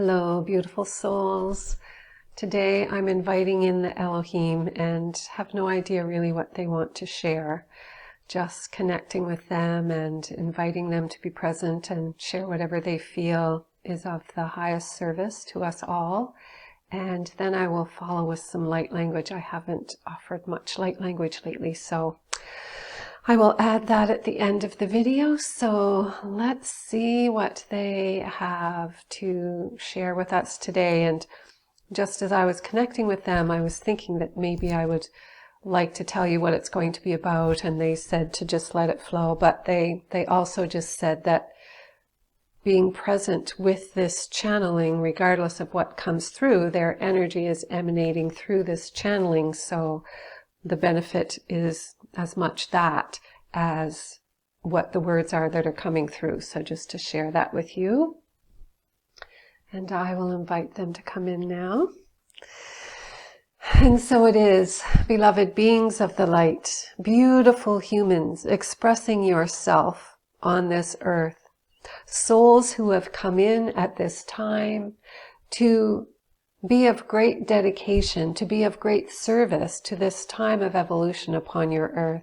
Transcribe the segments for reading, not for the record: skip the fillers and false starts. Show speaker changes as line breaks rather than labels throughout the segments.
Hello, beautiful souls. Today I'm inviting in the Elohim and have no idea really what they want to share. Just connecting with them and inviting them to be present and share whatever they feel is of the highest service to us all. And then I will follow with some light language. I haven't offered much light language lately, so I will add that at the end of the video. So let's see what they have to share with us today. And just as I was connecting with them, I was thinking that maybe I would like to tell you what it's going to be about. And they said to just let it flow. But they also just said that being present with this channeling, regardless of what comes through, their energy is emanating through this channeling. So the benefit is as much that as what the words are that are coming through. So just to share that with you. And I will invite them to come in now. And so it is, beloved beings of the light, beautiful humans expressing yourself on this earth, souls who have come in at this time to be of great dedication, to be of great service to this time of evolution upon your earth.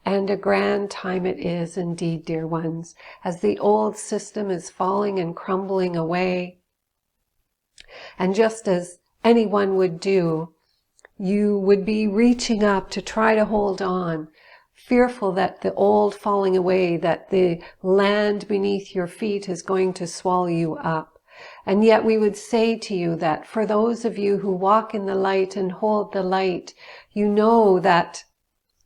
And a grand time it is indeed, dear ones, as the old system is falling and crumbling away. And just as anyone would do, you would be reaching up to try to hold on, fearful that the old falling away, that the land beneath your feet is going to swallow you up. And yet we would say to you that for those of you who walk in the light and hold the light, you know that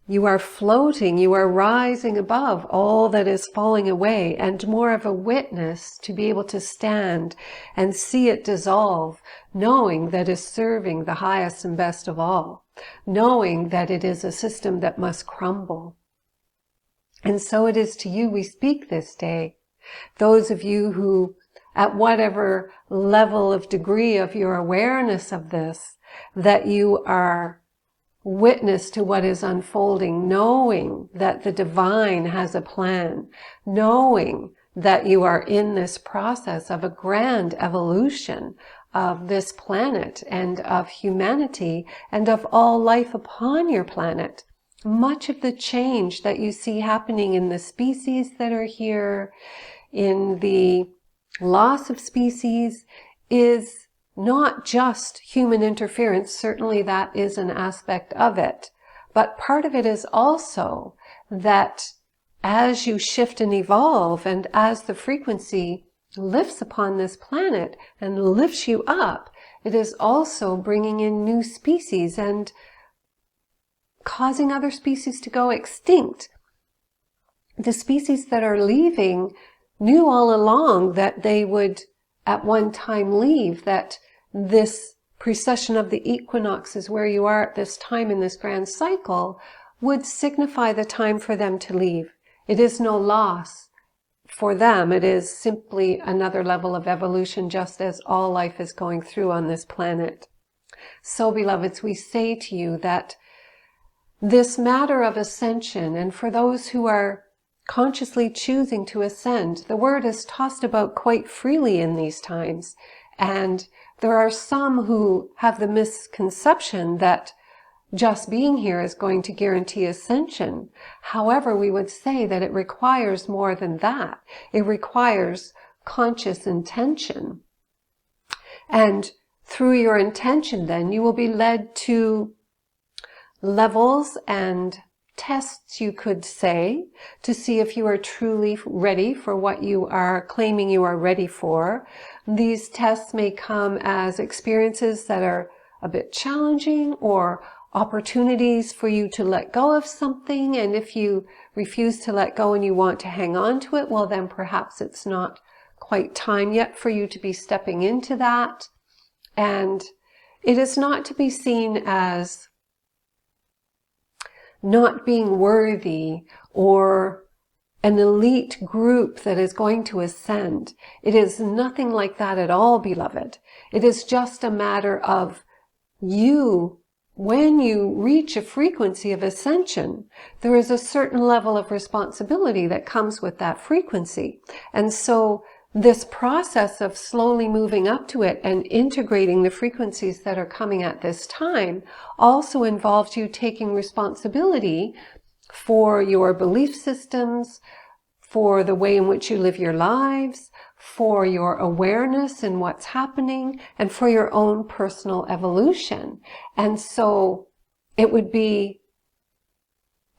you are floating, you are rising above all that is falling away, and more of a witness to be able to stand and see it dissolve, knowing that is serving the highest and best of all, knowing that it is a system that must crumble. And so it is to you we speak this day, those of you who at whatever level of degree of your awareness of this, that you are witness to what is unfolding, knowing that the divine has a plan, knowing that you are in this process of a grand evolution of this planet and of humanity and of all life upon your planet. Much of the change that you see happening in the species that are here, in the loss of species, is not just human interference. Certainly that is an aspect of it. But part of it is also that as you shift and evolve, and as the frequency lifts upon this planet and lifts you up, it is also bringing in new species and causing other species to go extinct. The species that are leaving knew all along that they would at one time leave, that this precession of the equinoxes where you are at this time in this grand cycle would signify the time for them to leave. It is no loss for them. It is simply another level of evolution, just as all life is going through on this planet. So, beloveds, we say to you that this matter of ascension, and for those who are consciously choosing to ascend, the word is tossed about quite freely in these times. And there are some who have the misconception that just being here is going to guarantee ascension. However, we would say that it requires more than that. It requires conscious intention. And through your intention, then, you will be led to levels and tests, you could say, to see if you are truly ready for what you are claiming you are ready for. These tests may come as experiences that are a bit challenging, or opportunities for you to let go of something. And if you refuse to let go and you want to hang on to it, well, then perhaps it's not quite time yet for you to be stepping into that. And it is not to be seen as not being worthy or an elite group that is going to ascend. It is nothing like that at all, beloved. It is just a matter of you, when you reach a frequency of ascension, there is a certain level of responsibility that comes with that frequency. And so this process of slowly moving up to it and integrating the frequencies that are coming at this time also involves you taking responsibility for your belief systems, for the way in which you live your lives, for your awareness in what's happening, and for your own personal evolution. And so it would be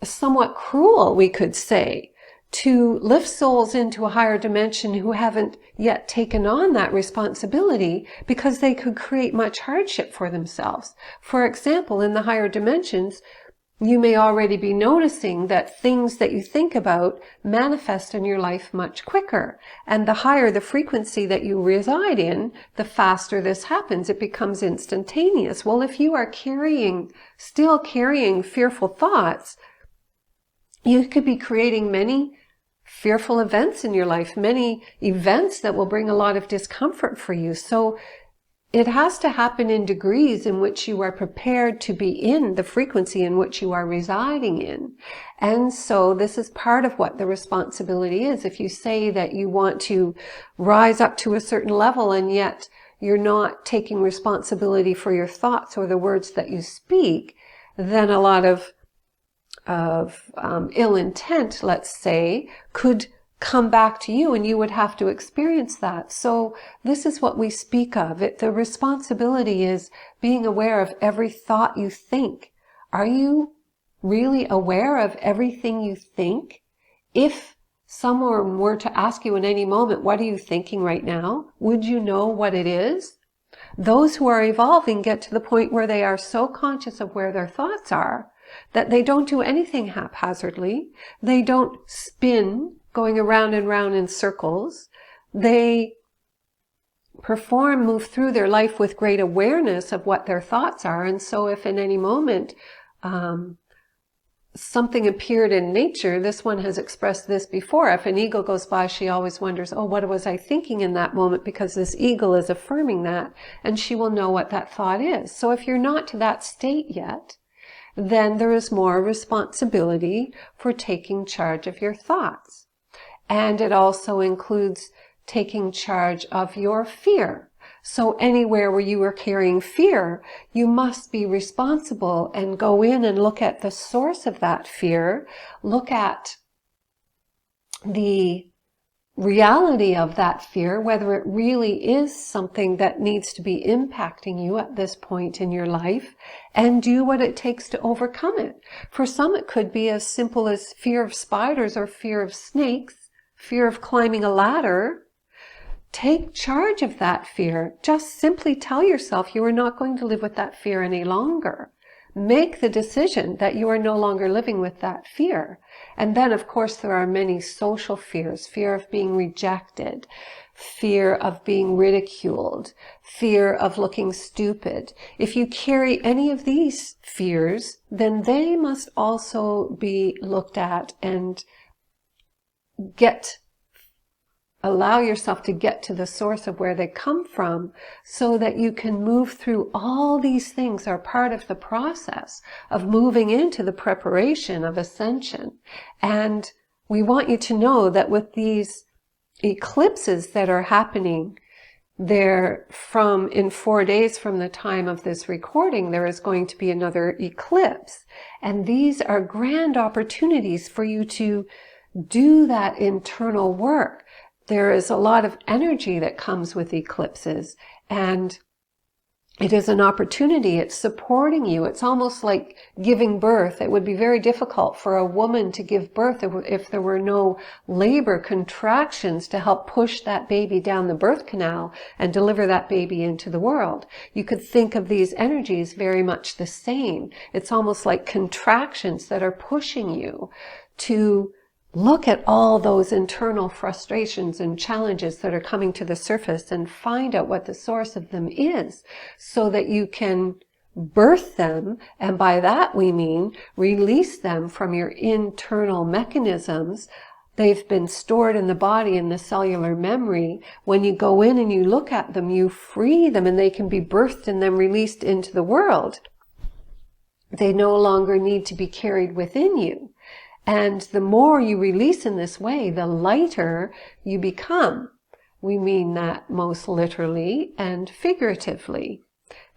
somewhat cruel, we could say, to lift souls into a higher dimension who haven't yet taken on that responsibility, because they could create much hardship for themselves. For example, in the higher dimensions, you may already be noticing that things that you think about manifest in your life much quicker. And the higher the frequency that you reside in, the faster this happens. It becomes instantaneous. Well, if you are still carrying fearful thoughts, you could be creating many fearful events in your life, many events that will bring a lot of discomfort for you. So it has to happen in degrees in which you are prepared to be in the frequency in which you are residing in. And so this is part of what the responsibility is. If you say that you want to rise up to a certain level and yet you're not taking responsibility for your thoughts or the words that you speak, then a lot of ill intent, let's say, could come back to you, and you would have to experience that. So this is what we speak of. The responsibility is being aware of every thought you think. Are you really aware of everything you think? If someone were to ask you in any moment, what are you thinking right now? Would you know what it is? Those who are evolving get to the point where they are so conscious of where their thoughts are that they don't do anything haphazardly. They don't spin going around and round in circles. They move through their life with great awareness of what their thoughts are. And so if in any moment something appeared in nature, this one has expressed this before. If an eagle goes by, she always wonders, oh, what was I thinking in that moment? Because this eagle is affirming that, and she will know what that thought is. So if you're not to that state yet, then there is more responsibility for taking charge of your thoughts. And it also includes taking charge of your fear. So anywhere where you are carrying fear, you must be responsible and go in and look at the source of that fear, look at the reality of that fear, whether it really is something that needs to be impacting you at this point in your life, and do what it takes to overcome it. For some, it could be as simple as fear of spiders or fear of snakes, fear of climbing a ladder. Take charge of that fear. Just simply tell yourself you are not going to live with that fear any longer. Make the decision that you are no longer living with that fear. And then, of course, there are many social fears. Fear of being rejected, fear of being ridiculed, fear of looking stupid. If you carry any of these fears, then they must also be looked at and allow yourself to get to the source of where they come from, so that you can move through. All these things are part of the process of moving into the preparation of ascension. And we want you to know that with these eclipses that are happening, in 4 days from the time of this recording, there is going to be another eclipse. And these are grand opportunities for you to do that internal work. There is a lot of energy that comes with eclipses, and it is an opportunity. It's supporting you. It's almost like giving birth. It would be very difficult for a woman to give birth if there were no labor contractions to help push that baby down the birth canal and deliver that baby into the world. You could think of these energies very much the same. It's almost like contractions that are pushing you to look at all those internal frustrations and challenges that are coming to the surface and find out what the source of them is, so that you can birth them. And by that we mean release them from your internal mechanisms. They've been stored in the body in the cellular memory. When you go in and you look at them, you free them, and they can be birthed and then released into the world. They no longer need to be carried within you. And the more you release in this way, the lighter you become. We mean that most literally and figuratively,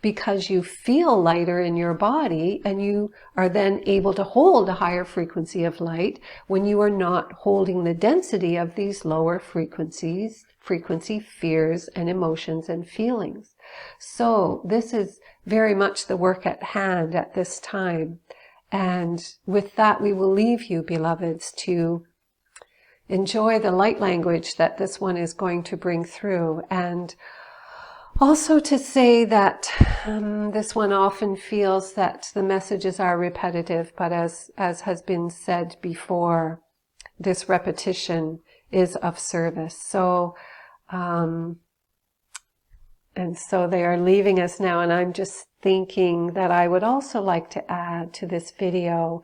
because you feel lighter in your body and you are then able to hold a higher frequency of light when you are not holding the density of these lower frequency fears and emotions and feelings. So this is very much the work at hand at this time. And with that, we will leave you, beloveds, to enjoy the light language that this one is going to bring through. And also to say that this one often feels that the messages are repetitive, but as has been said before, this repetition is of service. So, and so they are leaving us now, and I'm just thinking that I would also like to add to this video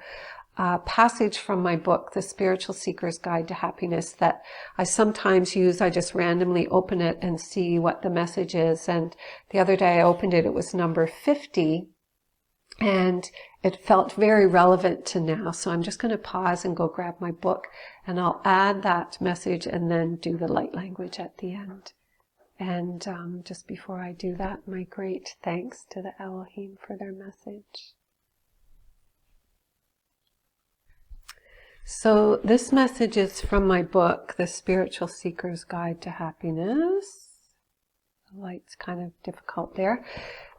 a passage from my book, The Spiritual Seeker's Guide to Happiness, that I sometimes use. I just randomly open it and see what the message is. And the other day I opened it, it was number 50, and it felt very relevant to now. So I'm just going to pause and go grab my book, and I'll add that message and then do the light language at the end. And just before I do that, my great thanks to the Elohim for their message. So this message is from my book, The Spiritual Seeker's Guide to Happiness. The light's kind of difficult there.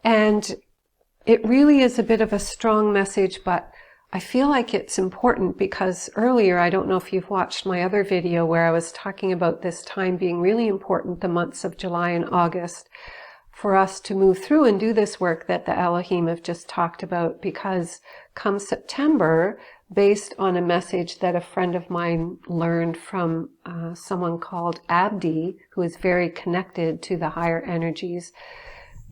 And it really is a bit of a strong message, but I feel like it's important because earlier, I don't know if you've watched my other video where I was talking about this time being really important, the months of July and August, for us to move through and do this work that the Elohim have just talked about, because come September, based on a message that a friend of mine learned from someone called Abdi, who is very connected to the higher energies,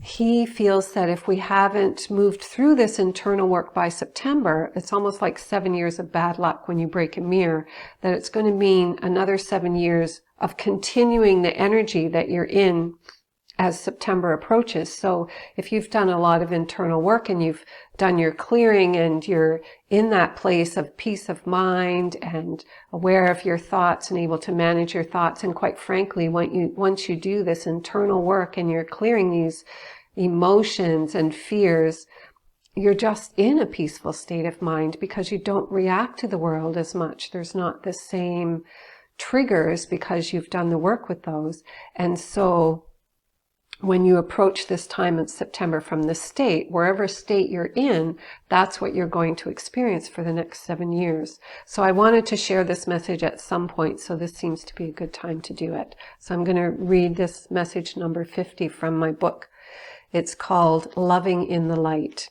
he feels that if we haven't moved through this internal work by September, it's almost like 7 years of bad luck when you break a mirror, that it's going to mean another 7 years of continuing the energy that you're in as September approaches. So if you've done a lot of internal work and you've done your clearing and you're in that place of peace of mind and aware of your thoughts and able to manage your thoughts, and quite frankly, once you do this internal work and you're clearing these emotions and fears, you're just in a peaceful state of mind because you don't react to the world as much. There's not the same triggers because you've done the work with those. And so when you approach this time in September from the state, wherever state you're in, that's what you're going to experience for the next 7 years. So I wanted to share this message at some point, so this seems to be a good time to do it. So I'm going to read this message number 50 from my book. It's called Loving in the Light.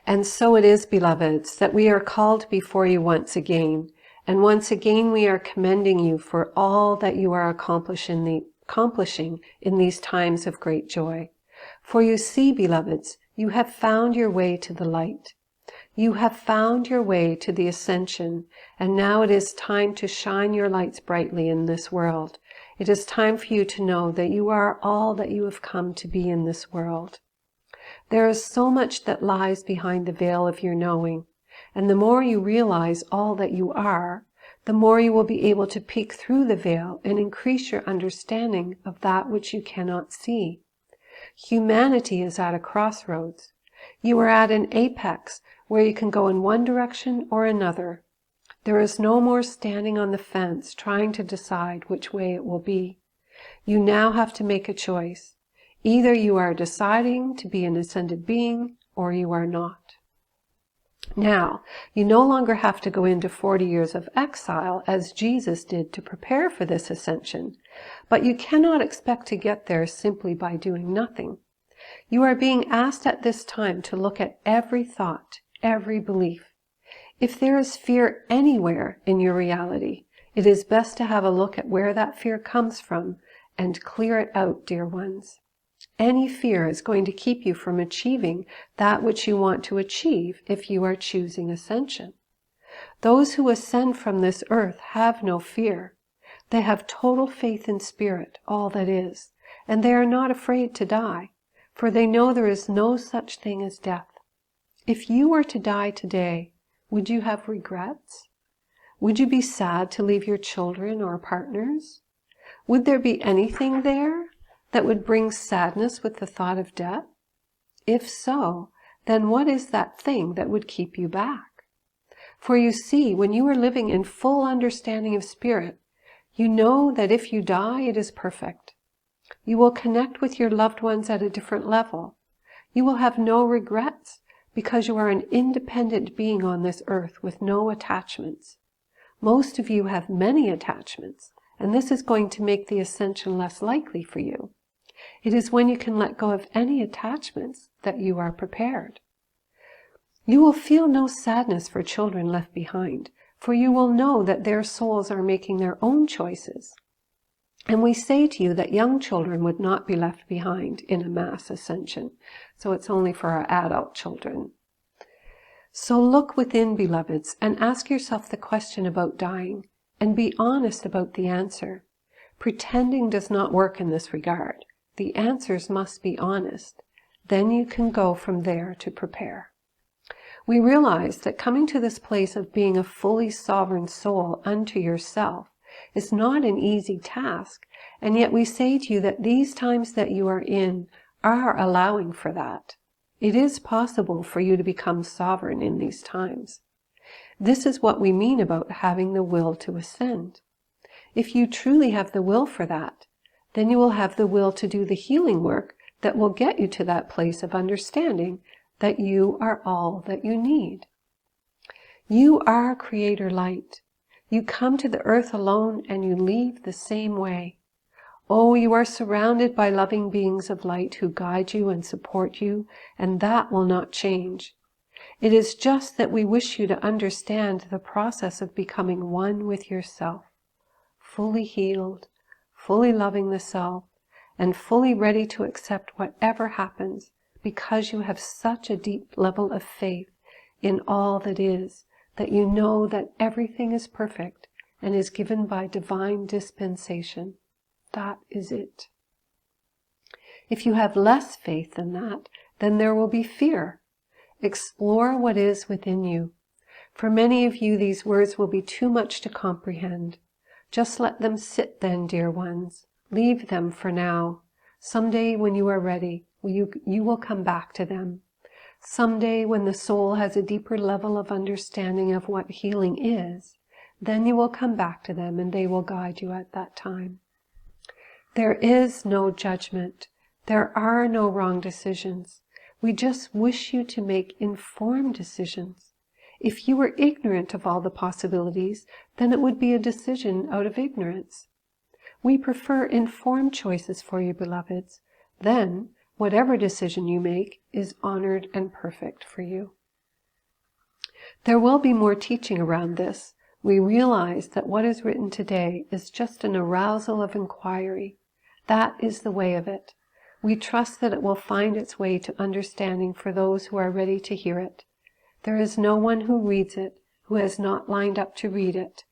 And so it is, beloveds, that we are called before you once again. And once again we are commending you for all that you are accomplishing in these times of great joy. For you see, beloveds, you have found your way to the light. You have found your way to the Ascension, and now it is time to shine your lights brightly in this world. It is time for you to know that you are all that you have come to be in this world. There is so much that lies behind the veil of your knowing, and the more you realize all that you are, the more you will be able to peek through the veil and increase your understanding of that which you cannot see. Humanity is at a crossroads. You are at an apex where you can go in one direction or another. There is no more standing on the fence trying to decide which way it will be. You now have to make a choice. Either you are deciding to be an ascended being or you are not. Now, you no longer have to go into 40 years of exile as Jesus did to prepare for this ascension, but you cannot expect to get there simply by doing nothing. You are being asked at this time to look at every thought, every belief. If there is fear anywhere in your reality, it is best to have a look at where that fear comes from and clear it out, dear ones. Any fear is going to keep you from achieving that which you want to achieve if you are choosing ascension. Those who ascend from this earth have no fear. They have total faith in spirit, all that is, and they are not afraid to die, for they know there is no such thing as death. If you were to die today, would you have regrets? Would you be sad to leave your children or partners? Would there be anything there that would bring sadness with the thought of death? If so, then what is that thing that would keep you back? For you see, when you are living in full understanding of spirit, you know that if you die, it is perfect. You will connect with your loved ones at a different level. You will have no regrets because you are an independent being on this earth with no attachments. Most of you have many attachments, and this is going to make the ascension less likely for you. It is when you can let go of any attachments that you are prepared. You will feel no sadness for children left behind, for you will know that their souls are making their own choices. And we say to you that young children would not be left behind in a mass ascension. So it's only for our adult children. So look within, beloveds, and ask yourself the question about dying, and be honest about the answer. Pretending does not work in this regard. The answers must be honest. Then you can go from there to prepare. We realize that coming to this place of being a fully sovereign soul unto yourself is not an easy task, and yet we say to you that these times that you are in are allowing for that. It is possible for you to become sovereign in these times. This is what we mean about having the will to ascend. If you truly have the will for that, then you will have the will to do the healing work that will get you to that place of understanding that you are all that you need. You are Creator Light. You come to the earth alone and you leave the same way. Oh, you are surrounded by loving beings of light who guide you and support you, and that will not change. It is just that we wish you to understand the process of becoming one with yourself, fully healed, fully loving the self, and fully ready to accept whatever happens, because you have such a deep level of faith in all that is, that you know that everything is perfect and is given by divine dispensation. That is it. If you have less faith than that, then there will be fear. Explore what is within you. For many of you, these words will be too much to comprehend. Just let them sit then, dear ones. Leave them for now. Someday when you are ready, you will come back to them. Someday when the soul has a deeper level of understanding of what healing is, then you will come back to them and they will guide you at that time. There is no judgment. There are no wrong decisions. We just wish you to make informed decisions. If you were ignorant of all the possibilities, then it would be a decision out of ignorance. We prefer informed choices for you, beloveds. Then, whatever decision you make is honored and perfect for you. There will be more teaching around this. We realize that what is written today is just an arousal of inquiry. That is the way of it. We trust that it will find its way to understanding for those who are ready to hear it. There is no one who reads it who has not lined up to read it.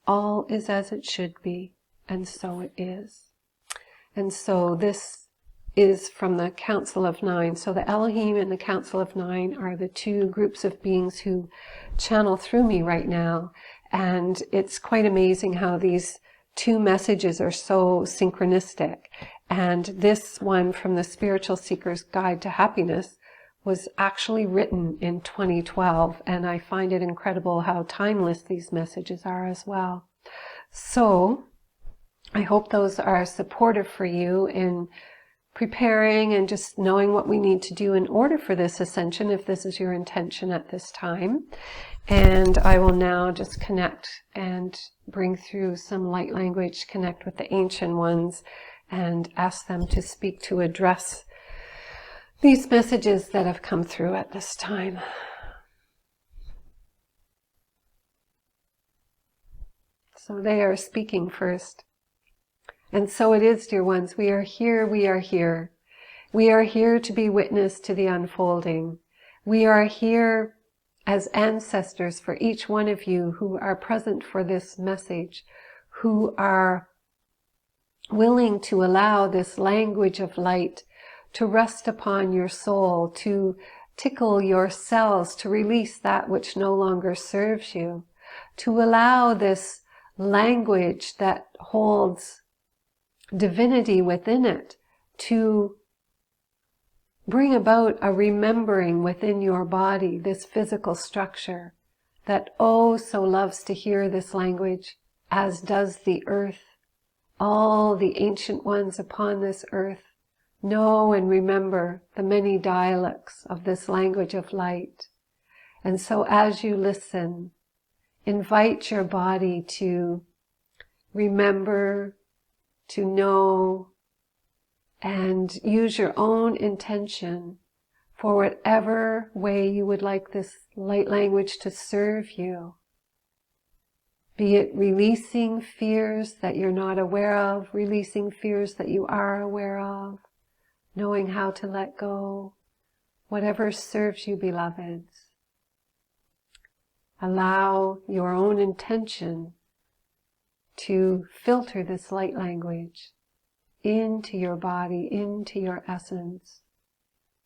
All is as it should be, and so it is. And so this is from the Council of Nine. So the Elohim and the Council of Nine are the two groups of beings who channel through me right now. And it's quite amazing how these two messages are so synchronistic. And this one from the Spiritual Seeker's Guide to Happiness was actually written in 2012. And I find it incredible how timeless these messages are as well. So I hope those are supportive for you in preparing and just knowing what we need to do in order for this ascension, if this is your intention at this time. And I will now just connect and bring through some light language, connect with the ancient ones, and ask them to speak to address these messages that have come through at this time. So they are speaking first. And so it is, dear ones. We are here, we are here. We are here to be witness to the unfolding. We are here as ancestors for each one of you who are present for this message, who are willing to allow this language of light to rest upon your soul, to tickle your cells, to release that which no longer serves you, to allow this language that holds divinity within it to bring about a remembering within your body, this physical structure that oh so loves to hear this language, as does the earth. All the ancient ones upon this earth know and remember the many dialects of this language of light. And so as you listen, invite your body to remember, to know, and use your own intention for whatever way you would like this light language to serve you. Be it releasing fears that you're not aware of, releasing fears that you are aware of, knowing how to let go, whatever serves you, beloveds. Allow your own intention to filter this light language into your body, into your essence,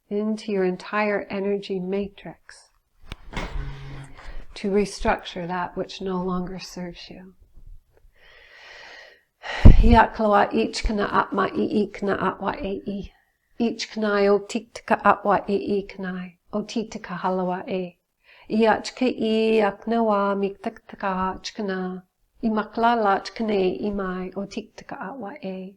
into your entire energy matrix, to restructure that which no longer serves you. Yaklawa ich kana atma I kana atwa e. Ich kanai o tiktika atwa e kanai. O tiktika halawa e. Iachke I aknawa miktaktaka chkana. Imaklala chkane imai o tiktika atwa e.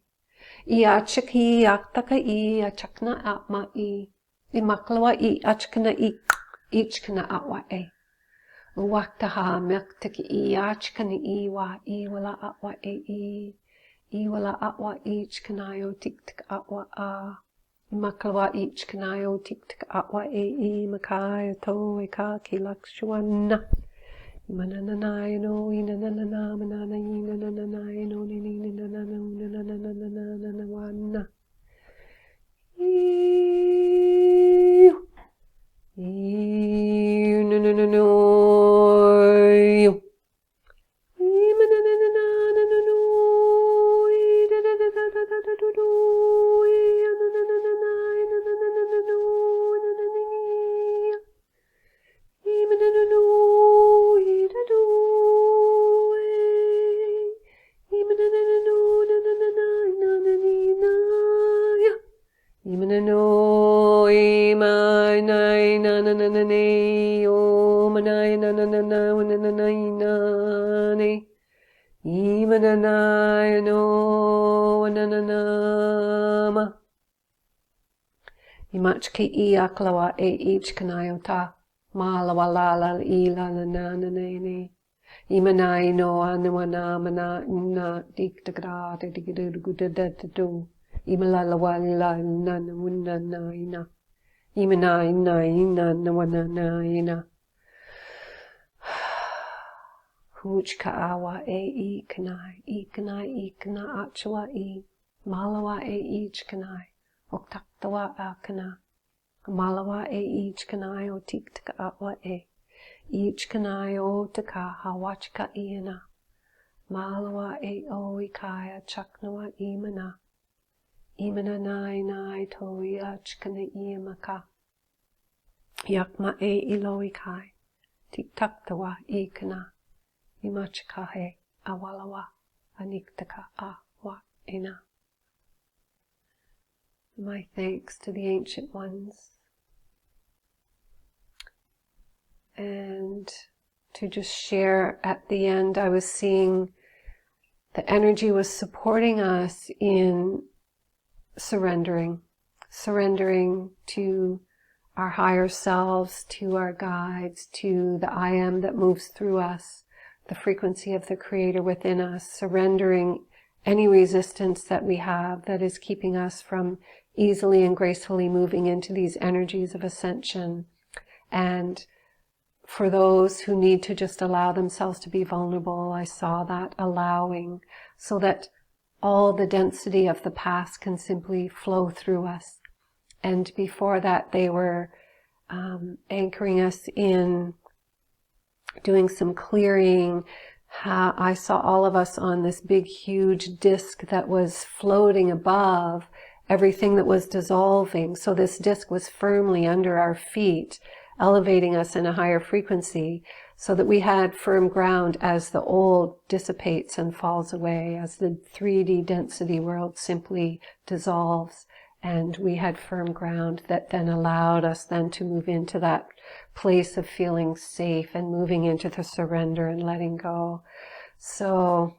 Iachki aktaka I achakna atma I. Imaklawa I achkana I. Ichkana atwa e. Waktaha mektaki I achkana I wa I wala atwa e. I wala atwa ich kanayo tiktik atwa a. Imaklawa ich kanayo tiktik atwa e makaya to eka kilakshwana. Imananayano inanana manana inananayano ninananana. Imachki I aklawa e ich kanayota malawalala ilanananane imanai no anawana mana na diktagra digidudududadu imalalawala nanawunanaina imanai naina nawananaina Huchka awa e I kanai achwa I malawa e ich kanai Oktaktawa akana, malawa e ich kanai o tiktika atwa e, ich kanai o taka hawachka iana, malawa e o ikaya chaknawa imana, imana nai toi achkana iamaka, yakma e ilo ikai, tiktaktawa ikana, imachka he awalawa, aniktaka awa ena. My thanks to the ancient ones, and to just share at the end, I was seeing the energy was supporting us in surrendering to our higher selves, to our guides, to the I am that moves through us, the frequency of the Creator within us, surrendering any resistance that we have that is keeping us from easily and gracefully moving into these energies of ascension. And for those who need to just allow themselves to be vulnerable, I saw that allowing, so that all the density of the past can simply flow through us. And before that, they were anchoring us in doing some clearing. I saw all of us on this big, huge disc that was floating above everything that was dissolving. So this disc was firmly under our feet, elevating us in a higher frequency so that we had firm ground as the old dissipates and falls away, as the 3D density world simply dissolves. And we had firm ground that then allowed us then to move into that place of feeling safe and moving into the surrender and letting go. So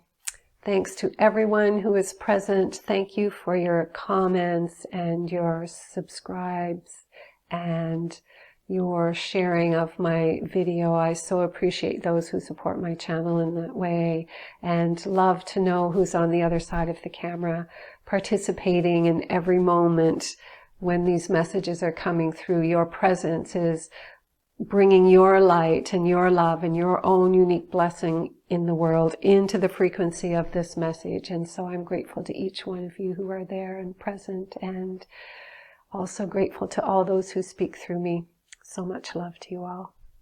thanks to everyone who is present. Thank you for your comments and your subscribes and your sharing of my video. I so appreciate those who support my channel in that way, and love to know who's on the other side of the camera, participating in every moment when these messages are coming through. Your presence is bringing your light and your love and your own unique blessing in the world into the frequency of this message. And so I'm grateful to each one of you who are there and present, and also grateful to all those who speak through me. So much love to you all.